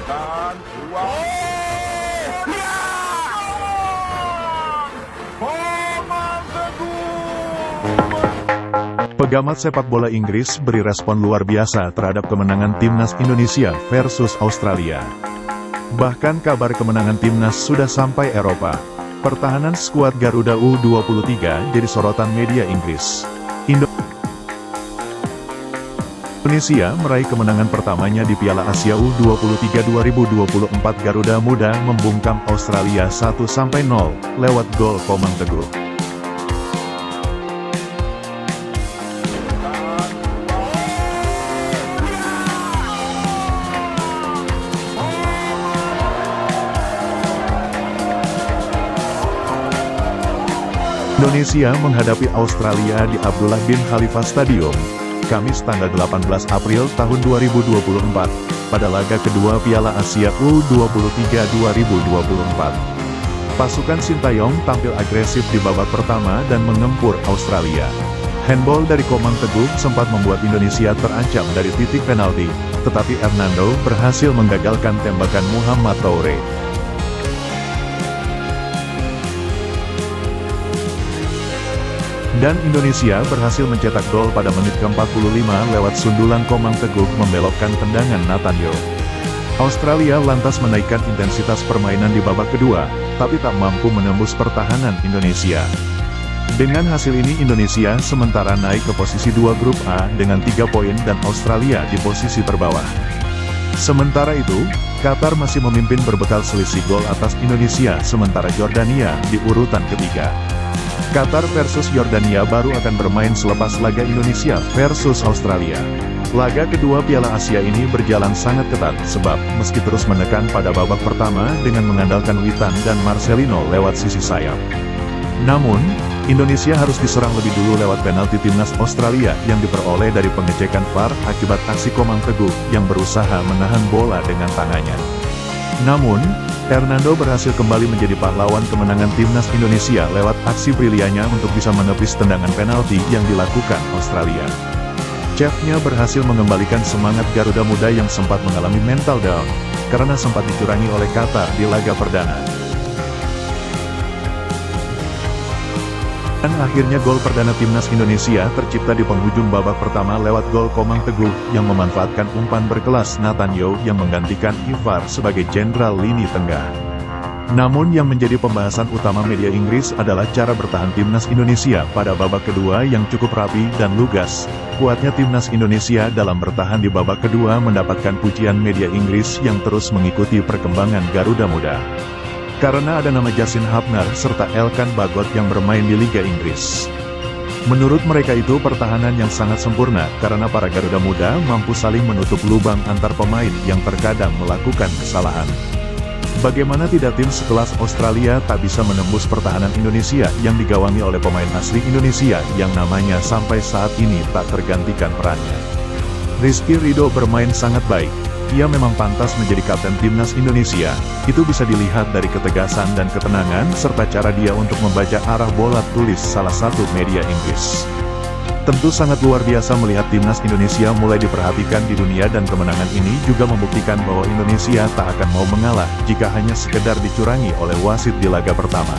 Dan uang. Pengamat sepak bola Inggris beri respon luar biasa terhadap kemenangan timnas Indonesia versus Australia. Bahkan kabar kemenangan timnas sudah sampai Eropa. Pertahanan skuad Garuda U23 jadi sorotan media Inggris. Indonesia meraih kemenangan pertamanya di Piala Asia U23 2024. Garuda Muda membungkam Australia 1-0 lewat gol Komang Teguh. Indonesia menghadapi Australia di Abdullah bin Khalifa Stadium, Kamis tanggal 18 April tahun 2024, pada laga kedua Piala Asia U23 2024. Pasukan Sintayong tampil agresif di babak pertama dan mengempur Australia. Handball dari Komang Teguh sempat membuat Indonesia terancam dari titik penalti, tetapi Hernando berhasil menggagalkan tembakan Muhammad Toure. Dan Indonesia berhasil mencetak gol pada menit ke-45 lewat sundulan Komang Teguh membelokkan tendangan Nathaniel. Australia lantas menaikkan intensitas permainan di babak kedua, tapi tak mampu menembus pertahanan Indonesia. Dengan hasil ini Indonesia sementara naik ke posisi 2 grup A dengan 3 poin dan Australia di posisi terbawah. Sementara itu, Qatar masih memimpin berbekal selisih gol atas Indonesia sementara Jordania di urutan ketiga. Qatar versus Yordania baru akan bermain selepas laga Indonesia versus Australia. Laga kedua Piala Asia ini berjalan sangat ketat sebab meski terus menekan pada babak pertama dengan mengandalkan Witan dan Marcelino lewat sisi sayap. Namun, Indonesia harus diserang lebih dulu lewat penalti timnas Australia yang diperoleh dari pengecekan VAR akibat aksi Komang Teguh yang berusaha menahan bola dengan tangannya. Namun, Hernando berhasil kembali menjadi pahlawan kemenangan timnas Indonesia lewat aksi briliannya untuk bisa menepis tendangan penalti yang dilakukan Australia. Chefnya berhasil mengembalikan semangat Garuda Muda yang sempat mengalami mental down, karena sempat dicurangi oleh Qatar di laga perdana. Dan akhirnya gol perdana timnas Indonesia tercipta di penghujung babak pertama lewat gol Komang Teguh yang memanfaatkan umpan berkelas Nathaniel yang menggantikan Ivar sebagai jenderal lini tengah. Namun yang menjadi pembahasan utama media Inggris adalah cara bertahan timnas Indonesia pada babak kedua yang cukup rapi dan lugas. Kuatnya timnas Indonesia dalam bertahan di babak kedua mendapatkan pujian media Inggris yang terus mengikuti perkembangan Garuda Muda. Karena ada nama Jasin Hapner serta Elkan Bagot yang bermain di Liga Inggris. Menurut mereka itu pertahanan yang sangat sempurna karena para Garuda Muda mampu saling menutup lubang antar pemain yang terkadang melakukan kesalahan. Bagaimana tidak tim sekelas Australia tak bisa menembus pertahanan Indonesia yang digawangi oleh pemain asli Indonesia yang namanya sampai saat ini tak tergantikan perannya. Rizky Ridho bermain sangat baik. Ia memang pantas menjadi kapten timnas Indonesia, itu bisa dilihat dari ketegasan dan ketenangan serta cara dia untuk membaca arah bola, tulis salah satu media Inggris. Tentu sangat luar biasa melihat timnas Indonesia mulai diperhatikan di dunia dan kemenangan ini juga membuktikan bahwa Indonesia tak akan mau mengalah jika hanya sekedar dicurangi oleh wasit di laga pertama.